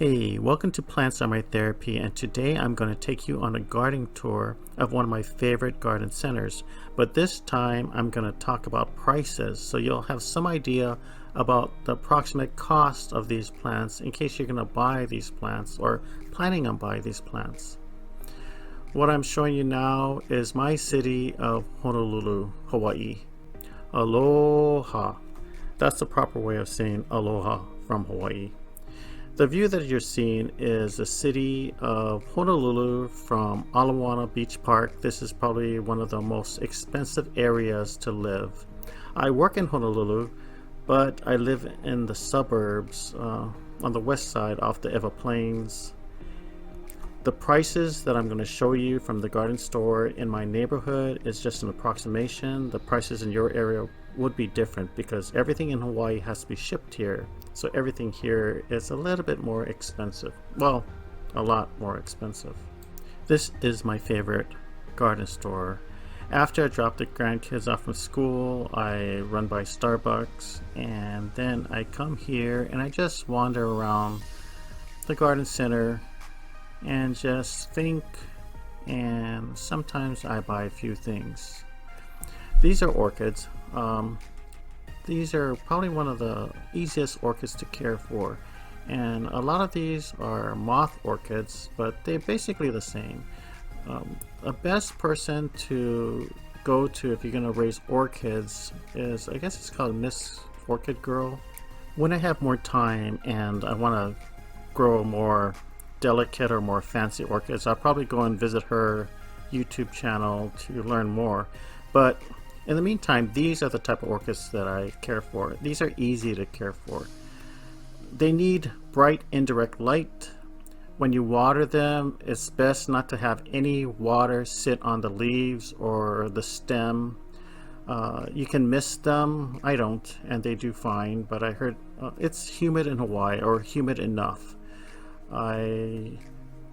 Hey, welcome to Plant Summary Therapy, and today I'm going to take you on a gardening tour of one of my favorite garden centers. But this time I'm going to talk about prices, so you'll have some idea about the approximate cost of these plants in case you're going to buy these plants or planning on buying these plants. What I'm showing you now is my city of Honolulu, Hawaii. Aloha. That's the proper way of saying aloha from Hawaii. The view that you're seeing is the city of Honolulu from Ala Beach Park. This is probably one of the most expensive areas to live. I work in Honolulu, but I live in the suburbs on the west side off the Ewa Plains. The prices that I'm going to show you from the garden store in my neighborhood is just an approximation. The prices in your area would be different because everything in Hawaii has to be shipped here. So everything here is a little bit more expensive. Well, a lot more expensive. This is my favorite garden store. After I drop the grandkids off from school, I run by Starbucks and then I come here and I just wander around the garden center and just think, and sometimes I buy a few things. These are orchids. These are probably one of the easiest orchids to care for, and a lot of these are moth orchids, but they're basically the same. The best person to go to if you're going to raise orchids is, I guess it's called Miss Orchid Girl. When I have more time and I want to grow more delicate or more fancy orchids, I'll probably go and visit her YouTube channel to learn more. But in the meantime, these are the type of orchids that I care for. These are easy to care for. They need bright indirect light. When you water them, it's best not to have any water sit on the leaves or the stem. You can mist them. I don't, and they do fine, but I heard it's humid in Hawaii, or humid enough. I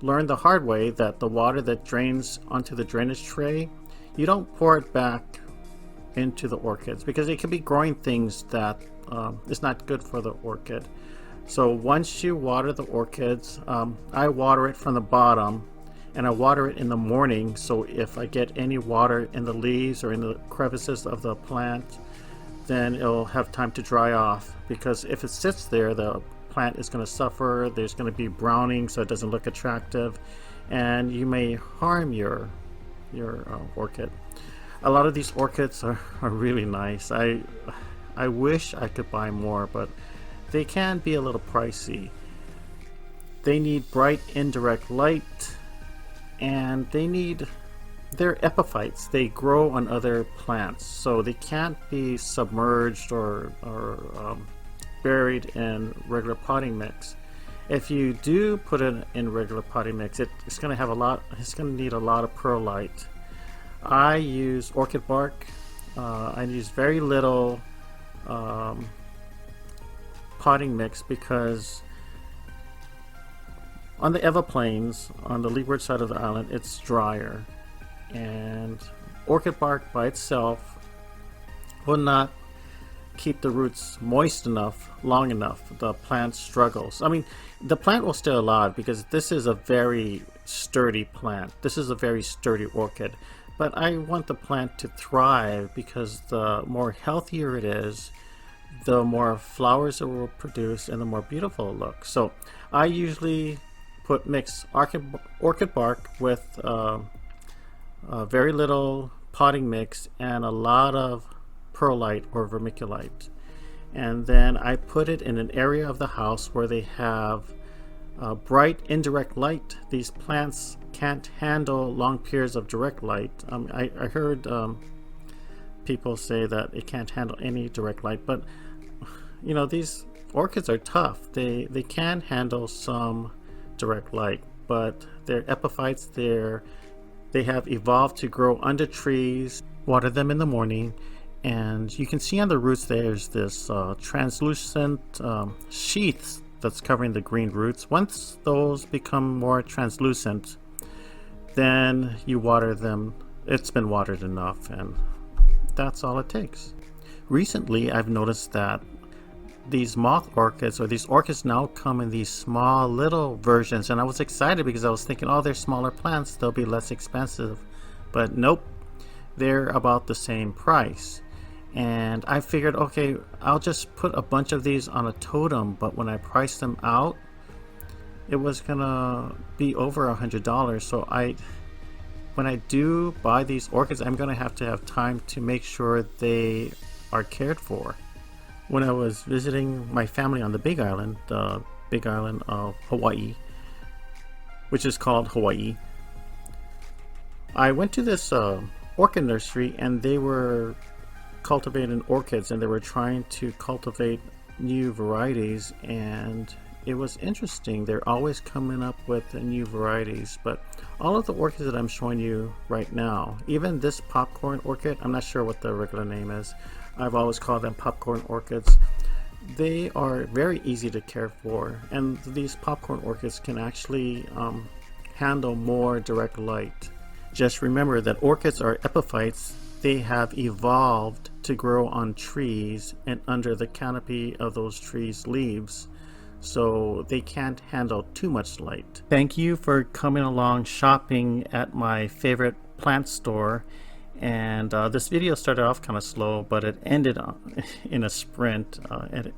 learned the hard way that the water that drains onto the drainage tray, you don't pour it back into the orchids because it can be growing things that is not good for the orchid. So once you water the orchids, I water it from the bottom, and I water it in the morning, so if I get any water in the leaves or in the crevices of the plant, then it'll have time to dry off, because if it sits there, the plant is going to suffer. There's going to be browning, so it doesn't look attractive, and you may harm your orchid. A lot of these orchids are really nice. I wish I could buy more, but they can be a little pricey. They need bright indirect light, and they're epiphytes. They grow on other plants, so they can't be submerged or buried in regular potting mix. If you do put it in regular potting mix, it's going to need a lot of perlite. I use orchid bark. I use very little potting mix because on the Ewa Plains, on the leeward side of the island, it's drier, and orchid bark by itself will not keep the roots moist enough long enough. The plant struggles. I mean, the plant will stay alive because this is a very sturdy plant. This is a very sturdy orchid. But I want the plant to thrive because the more healthier it is, the more flowers it will produce and the more beautiful it looks. So I usually mix orchid bark with very little potting mix and a lot of perlite or vermiculite. And then I put it in an area of the house where they have bright indirect light. These plants can't handle long periods of direct light. I heard people say that it can't handle any direct light, but you know, these orchids are tough. They can handle some direct light, but they're epiphytes. They have evolved to grow under trees. Water them in the morning, and you can see on the roots there's this translucent sheaths that's covering the green roots. Once those become more translucent, then you water them. It's been watered enough, and that's all it takes. Recently, I've noticed that these moth orchids, or these orchids, now come in these small little versions, and I was excited because I was thinking, oh, they're smaller plants, they'll be less expensive. But nope, they're about the same price. And I figured, okay, I'll just put a bunch of these on a totem, but when I priced them out, it was gonna be over $100. So when I do buy these orchids, I'm gonna have to have time to make sure they are cared for. When I was visiting my family on the Big Island, the Big Island of Hawaii, which is called Hawaii, I went to this orchid nursery, and they were cultivating orchids, and they were trying to cultivate new varieties, and it was interesting. They're always coming up with new varieties. But all of the orchids that I'm showing you right now, even this popcorn orchid, I'm not sure what the regular name is, I've always called them popcorn orchids. They are very easy to care for, and these popcorn orchids can actually handle more direct light. Just remember that orchids are epiphytes. They have evolved to grow on trees and under the canopy of those trees' leaves, so they can't handle too much light. Thank you for coming along shopping at my favorite plant store. And this video started off kind of slow, but it ended in a sprint. And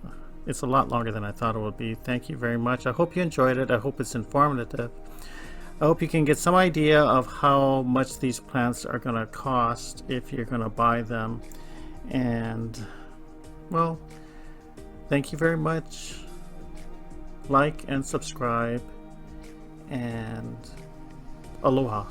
it's a lot longer than I thought it would be. Thank you very much. I hope you enjoyed it. I hope it's informative. I hope you can get some idea of how much these plants are going to cost if you're going to buy them. And, well, thank you very much. Like and subscribe, and aloha.